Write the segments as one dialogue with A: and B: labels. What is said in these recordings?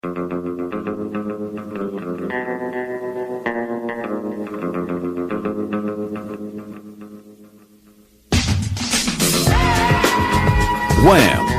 A: Wham!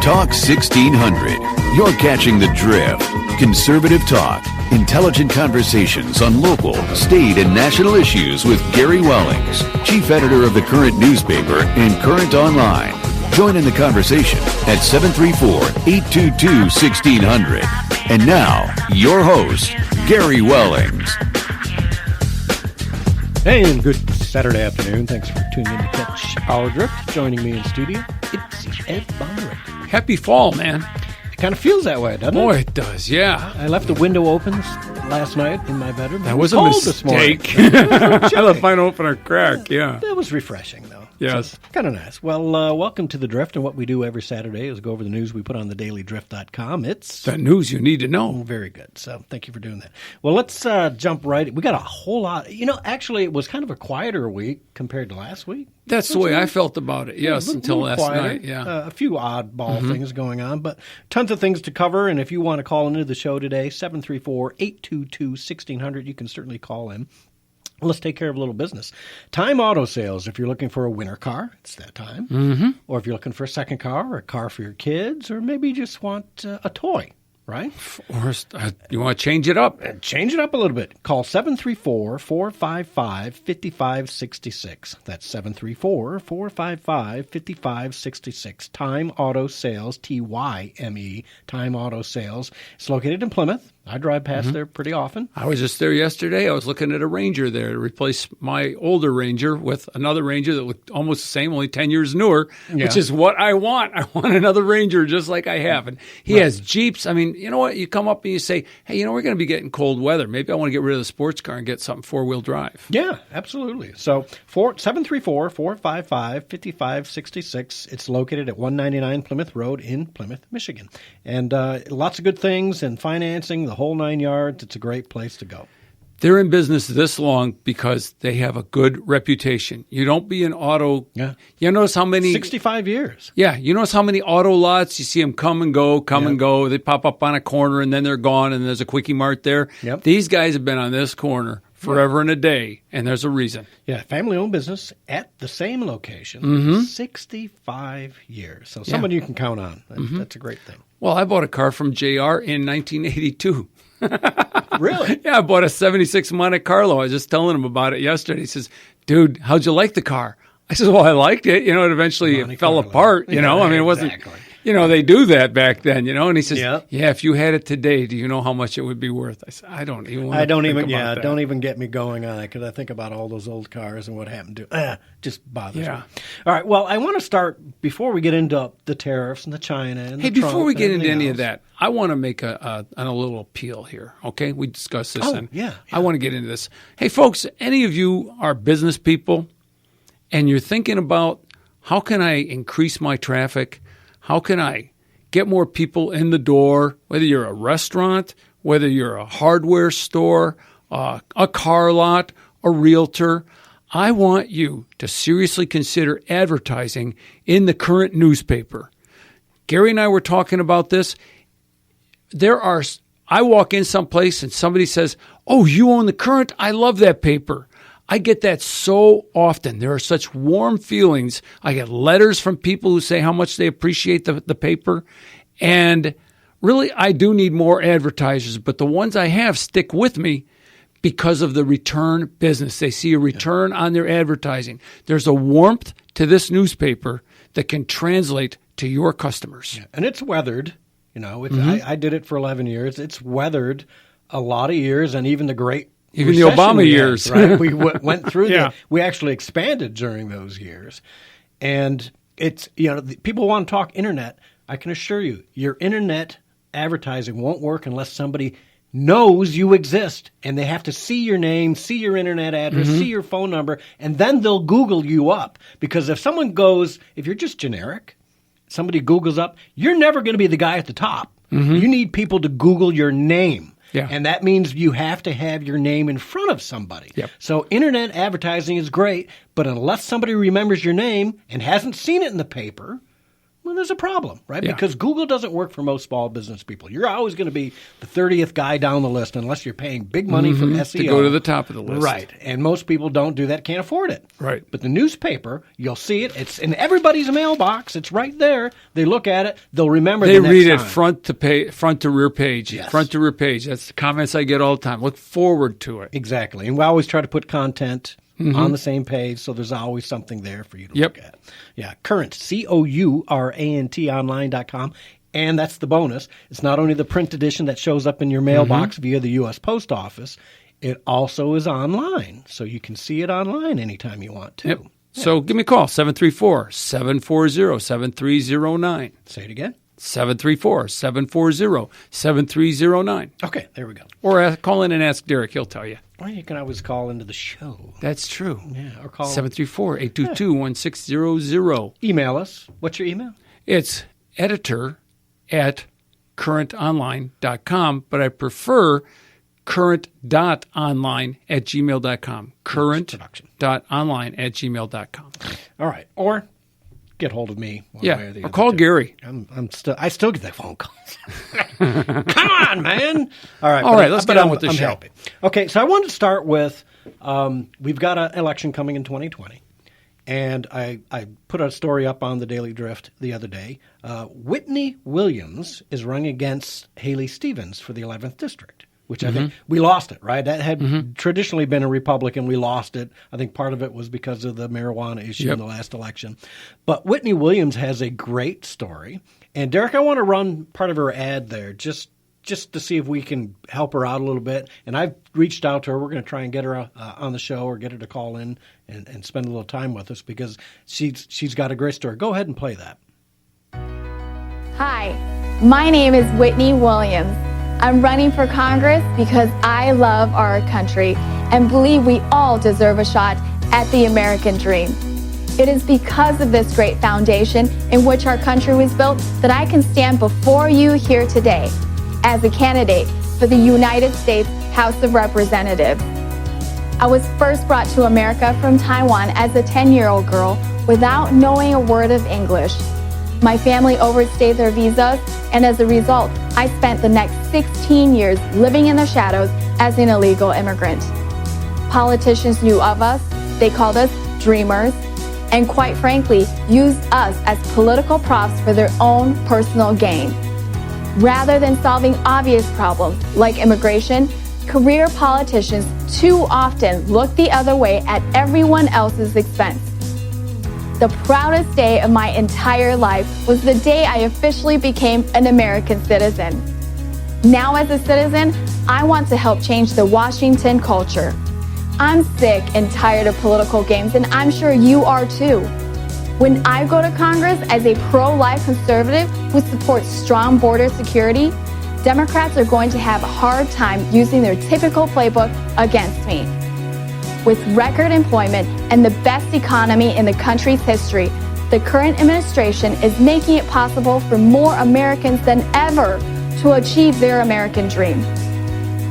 A: Talk 1600. You're catching the drift. Conservative talk. Intelligent conversations on local, state, and national issues with Gary Wellings, chief editor of the Current newspaper and Current Online. Join in the conversation at 734-822-1600. And now, your host, Gary Wellings.
B: Hey, and good Saturday afternoon. Thanks for tuning in to catch our drift. Joining me in studio, it's Ed Bonderenka.
C: Happy fall, man.
B: It kind of feels that way, doesn't it?
C: Boy, it does, yeah.
B: I left the window open last night in my bedroom.
C: That was a mistake. I left mine open or crack, yeah.
B: That was refreshing, though.
C: Yes.
B: So, kind of nice. Well, welcome to The Drift, and what we do every Saturday is go over the news we put on thedailydrift.com. It's
C: the news you need to know.
B: Very good. So thank you for doing that. Well, let's jump right. We got a whole lot. You know, actually, it was kind of a quieter week compared to last week.
C: That's the way I felt about it, yes, until last night. Yeah,
B: a few oddball things going on, but tons of things to cover. And if you want to call into the show today, 734-822-1600, you can certainly call in. Let's take care of a little business. Time Auto Sales, if you're looking for a winter car, it's that time. Mm-hmm. Or if you're looking for a second car or a car for your kids, or maybe you just want a toy, right?
C: Or you want to change it up.
B: Change it up a little bit. Call 734-455-5566. That's 734-455-5566. Time Auto Sales, T-Y-M-E, Time Auto Sales. It's located in Plymouth. I drive past there pretty often.
C: I was just there yesterday. I was looking at a Ranger there to replace my older Ranger with another Ranger that looked almost the same, only 10 years newer, which is what I want. I want another Ranger just like I have. And he has Jeeps. I mean, you know what? You come up and you say, hey, we're going to be getting cold weather. Maybe I want to get rid of the sports car and get something four-wheel drive.
B: Yeah, absolutely. So 734-455-5566. It's located at 199 Plymouth Road in Plymouth, Michigan. And lots of good things and financing, the whole 9 yards. It's a great place to go.
C: They're in business this long because they have a good reputation. You don't be an auto. Yeah. You notice how many
B: 65 years.
C: Yeah. You notice how many auto lots you see them come and go. They pop up on a corner and then they're gone and there's a Quickie Mart there. Yep. These guys have been on this corner forever and a day, and there's a reason. Yeah,
B: family-owned business at the same location, 65 years. So someone you can count on. That's a great thing.
C: Well, I bought a car from JR in 1982.
B: Really?
C: Yeah, I bought a 76 Monte Carlo. I was just telling him about it yesterday. He says, dude, how'd you like the car? I said, well, I liked it. It eventually fell apart. I mean, it wasn't... Exactly. They do that back then, And he says, yeah, if you had it today, do you know how much it would be worth? I said, I don't even want to think about that.
B: Don't even get me going on it because I think about all those old cars and what happened to it. Just bothers me. All right, well, I want to start, before we get into the tariffs and the China and the Trump,
C: before we get into any of that, I want to make a little appeal here, okay? We discussed this. I want to get into this. Hey, folks, any of you are business people and you're thinking about how can I increase my traffic? How can I get more people in the door, whether you're a restaurant, whether you're a hardware store, a car lot, a realtor? I want you to seriously consider advertising in the Current newspaper. Gary and I were talking about this. I walk in someplace and somebody says, oh, you own the Current? I love that paper. I get that so often. There are such warm feelings. I get letters from people who say how much they appreciate the paper. And really, I do need more advertisers, but the ones I have stick with me because of the return business. They see a return on their advertising. There's a warmth to this newspaper that can translate to your customers.
B: Yeah. And it's weathered. I did it for 11 years. It's weathered a lot of years, and even the great
C: Even the Obama years.
B: Right? We went through that. We actually expanded during those years. And it's, people want to talk internet. I can assure you, your internet advertising won't work unless somebody knows you exist. And they have to see your name, see your internet address, see your phone number, and then they'll Google you up. Because if you're just generic, somebody Googles up, you're never going to be the guy at the top. You need people to Google your name. Yeah. And that means you have to have your name in front of somebody. Yep. So internet advertising is great, but unless somebody remembers your name and hasn't seen it in the paper, well, there's a problem, right? Yeah. Because Google doesn't work for most small business people. You're always going to be the 30th guy down the list unless you're paying big money for SEO.
C: To go to the top of the list.
B: Right. And most people don't do that, can't afford it.
C: Right.
B: But the newspaper, you'll see it. It's in everybody's mailbox. It's right there. They look at it. They'll remember the next time.
C: They read it front to rear page.
B: Yes.
C: Front to rear page. That's the comments I get all the time. Look forward to it.
B: Exactly. And we always try to put content on the same page, so there's always something there for you to look at. Yeah, Current, COURANT online.com, and that's the bonus. It's not only the print edition that shows up in your mailbox via the U.S. Post Office, it also is online, so you can see it online anytime you want to.
C: Yep. Yeah. So give me a call, 734-740-7309.
B: Say it again.
C: 734-740-7309.
B: Okay, there we go.
C: Or call in and ask Derek. He'll tell you.
B: Or you can always call into the show.
C: That's true.
B: Yeah, or call
C: 734-822-1600.
B: Email us. What's your email?
C: It's editor@currentonline.com, but I prefer current.online@gmail.com. Current.online@gmail.com.
B: All right. Or get hold of me. One way or the other.
C: Call Gary.
B: I still get that phone calls. Come on, man. All right.
C: Let's get on with the show.
B: Happy. Okay, so I wanted to start with we've got an election coming in 2020. And I put a story up on the Daily Drift the other day. Whittney Williams is running against Haley Stevens for the 11th District, which I think we lost it, right? That had traditionally been a Republican. We lost it. I think part of it was because of the marijuana issue in the last election. But Whittney Williams has a great story. And, Derek, I want to run part of her ad there just to see if we can help her out a little bit. And I've reached out to her. We're going to try and get her on the show or get her to call in and spend a little time with us because she's got a great story. Go ahead and play that.
D: Hi, my name is Whittney Williams. I'm running for Congress because I love our country and believe we all deserve a shot at the American dream. It is because of this great foundation in which our country was built that I can stand before you here today as a candidate for the United States House of Representatives. I was first brought to America from Taiwan as a 10-year-old girl without knowing a word of English. My family overstayed their visas, and as a result, I spent the next 16 years living in the shadows as an illegal immigrant. Politicians knew of us, they called us dreamers, and quite frankly, used us as political props for their own personal gain. Rather than solving obvious problems like immigration, career politicians too often look the other way at everyone else's expense. The proudest day of my entire life was the day I officially became an American citizen. Now as a citizen, I want to help change the Washington culture. I'm sick and tired of political games, and I'm sure you are too. When I go to Congress as a pro-life conservative who supports strong border security, Democrats are going to have a hard time using their typical playbook against me. With record employment and the best economy in the country's history, the current administration is making it possible for more Americans than ever to achieve their American dream.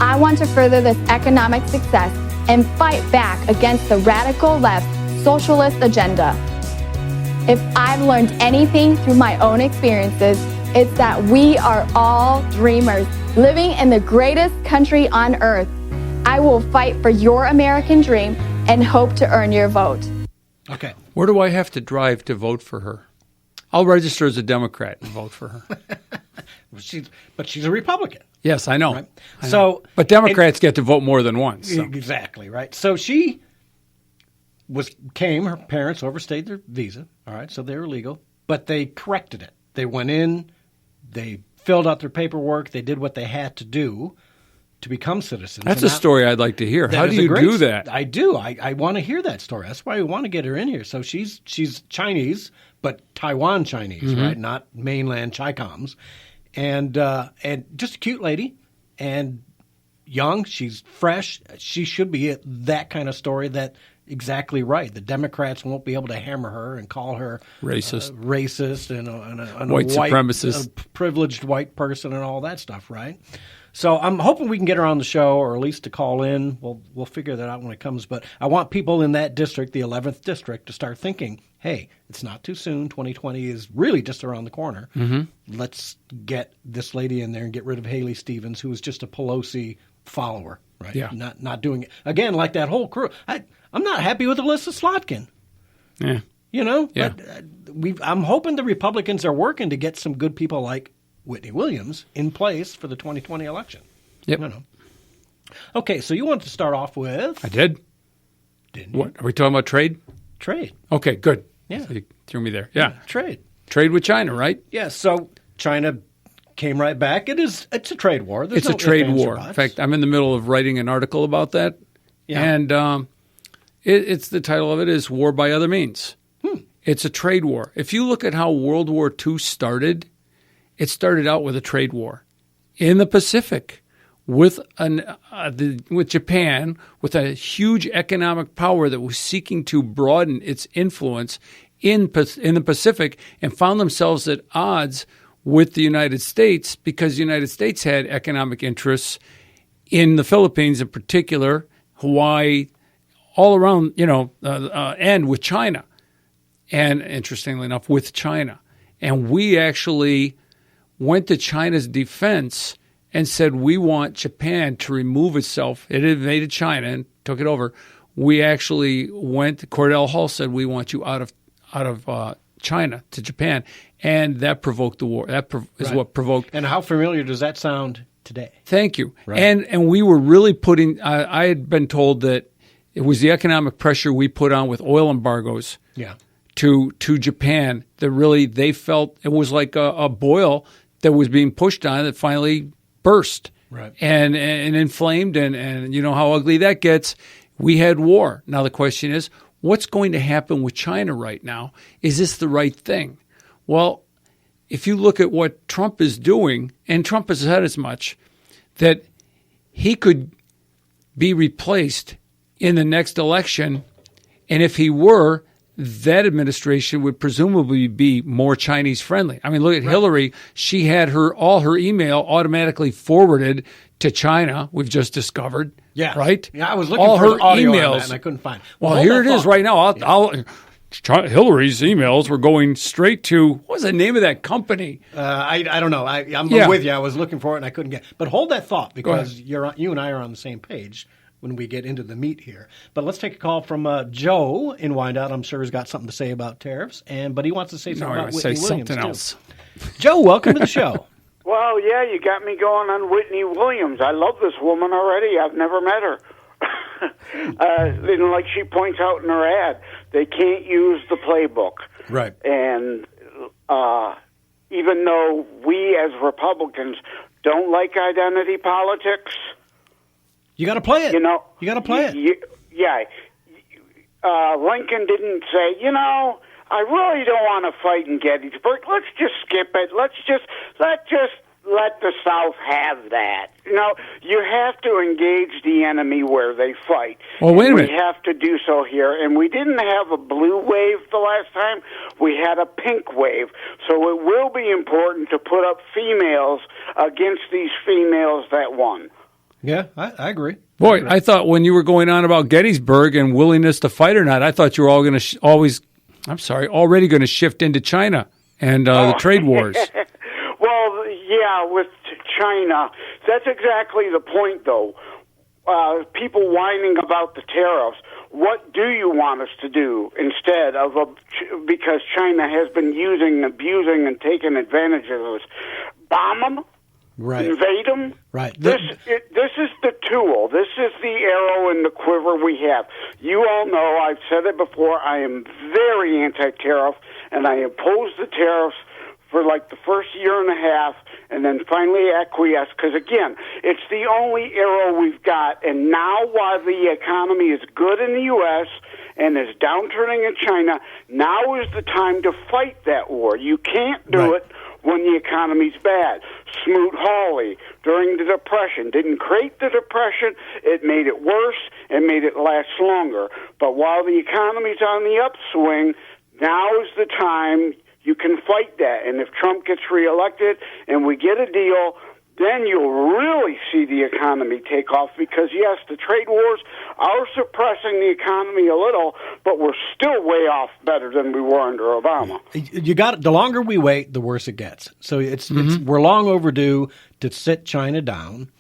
D: I want to further this economic success and fight back against the radical left's socialist agenda. If I've learned anything through my own experiences, it's that we are all dreamers living in the greatest country on earth. I will fight for your American dream and hope to earn your vote.
B: Okay.
C: Where do I have to drive to vote for her? I'll register as a Democrat and vote for her.
B: But she's a Republican.
C: Yes, I know.
B: Right? But
C: Democrats get to vote more than once. So.
B: Exactly, right. So her parents overstayed their visa, all right, so they were legal, but they corrected it. They went in, they filled out their paperwork, they did what they had to do to become citizens.
C: That's a story I'd like to hear. How do you do that?
B: I do. I want to hear that story. That's why we want to get her in here. So she's Chinese, but Taiwan Chinese, right? Not mainland Chi-Coms. And just a cute lady and young. She's fresh. She should be that kind of story that exactly right. The Democrats won't be able to hammer her and call her racist and a
C: white supremacist,
B: a privileged white person and all that stuff, right? So I'm hoping we can get her on the show, or at least to call in. We'll figure that out when it comes. But I want people in that district, the 11th district, to start thinking, hey, it's not too soon. 2020 is really just around the corner. Mm-hmm. Let's get this lady in there and get rid of Haley Stevens, who is just a Pelosi follower, right?
C: Yeah.
B: Not doing it. Again, like that whole crew. I'm not happy with Alyssa Slotkin.
C: Yeah.
B: You know?
C: Yeah.
B: But, I'm hoping the Republicans are working to get some good people like Whittney Williams in place for the 2020 election.
C: Yep.
B: I know. Okay, so you wanted to start off with...
C: I did.
B: Didn't you?
C: What, are we talking about trade?
B: Trade.
C: Okay, good.
B: Yeah.
C: So you threw me there. Yeah.
B: Trade.
C: Trade with China, right?
B: Yeah, so China came right back. It's a trade war.
C: It's a trade war. In fact, I'm in the middle of writing an article about that. Yeah. And it's the title of it is War by Other Means. It's a trade war. If you look at how World War II started, it started out with a trade war in the Pacific with Japan, with a huge economic power that was seeking to broaden its influence in the Pacific, and found themselves at odds with the United States because the United States had economic interests in the Philippines in particular, Hawaii, all around, and with China. And interestingly enough, with China. And we actually went to China's defense and said we want Japan to remove itself. It invaded China and took it over. We actually went, Cordell Hull said we want you out of China to Japan. And that provoked the war. That is what provoked.
B: And how familiar does that sound today?
C: Thank you.
B: Right.
C: And we were really putting, I had been told that it was the economic pressure we put on with oil embargoes.
B: Yeah.
C: To Japan, that really they felt it was like a boil that was being pushed on that finally burst,
B: right? And
C: inflamed, and you know how ugly that gets. We had war. Now the question is, what's going to happen with China right now? Is this the right thing? Well, if you look at what Trump is doing, and Trump has said as much, that he could be replaced in the next election, and if he were, that administration would presumably be more Chinese friendly. I mean, look at Hillary. She had all her email automatically forwarded to China. We've just discovered.
B: Yeah.
C: Right?
B: Yeah, I was looking for her audio emails on that and I couldn't find it.
C: Well, here it is right now. Hillary's emails were going straight to, what was the name of that company?
B: I don't know. I'm with you. I was looking for it and I couldn't get it. But hold that thought because you and I are on the same page when we get into the meat here. But let's take a call from Joe in Wyandotte. I'm sure he's got something to say about tariffs, but he wants to say something about Whittney Williams,
C: something else.
B: Joe, welcome to the show.
E: Well, yeah, you got me going on Whittney Williams. I love this woman already. I've never met her. Like she points out in her ad, they can't use the playbook.
B: Right.
E: And even though we as Republicans don't like identity politics,
B: you got to play it.
E: You know,
B: you got to play it.
E: Yeah. Lincoln didn't say, I really don't want to fight in Gettysburg. Let's just skip it. Let's just let the South have that. You have to engage the enemy where they fight.
C: Well, wait a minute.
E: We have to do so here. And we didn't have a blue wave the last time. We had a pink wave. So it will be important to put up females against these females that won.
B: Yeah, I agree.
C: Boy, I thought when you were going on about Gettysburg and willingness to fight or not, I thought you were all going to already going to shift into China and the trade wars.
E: Well, yeah, with China, that's exactly the point, though. People whining about the tariffs. What do you want us to do instead of because China has been abusing, and taking advantage of us? Bomb them?
B: Right.
E: Invade them?
B: Right.
E: This is the tool. This is the arrow in the quiver we have. You all know, I've said it before, I am very anti-tariff, and I opposed the tariffs for like the first year and a half, and then finally acquiesced, because again, it's the only arrow we've got, and now while the economy is good in the U.S., and is downturning in China, now is the time to fight that war. You can't do it when the economy's bad. Smoot-Hawley, during the Depression, didn't create the Depression. It made it worse and made it last longer. But while the economy's on the upswing, now is the time you can fight that. And if Trump gets reelected and we get a deal, then you'll really see the economy take off because, yes, the trade wars are suppressing the economy a little, but we're still way off better than we were under Obama.
B: The longer we wait, the worse it gets. So we're long overdue to sit China down.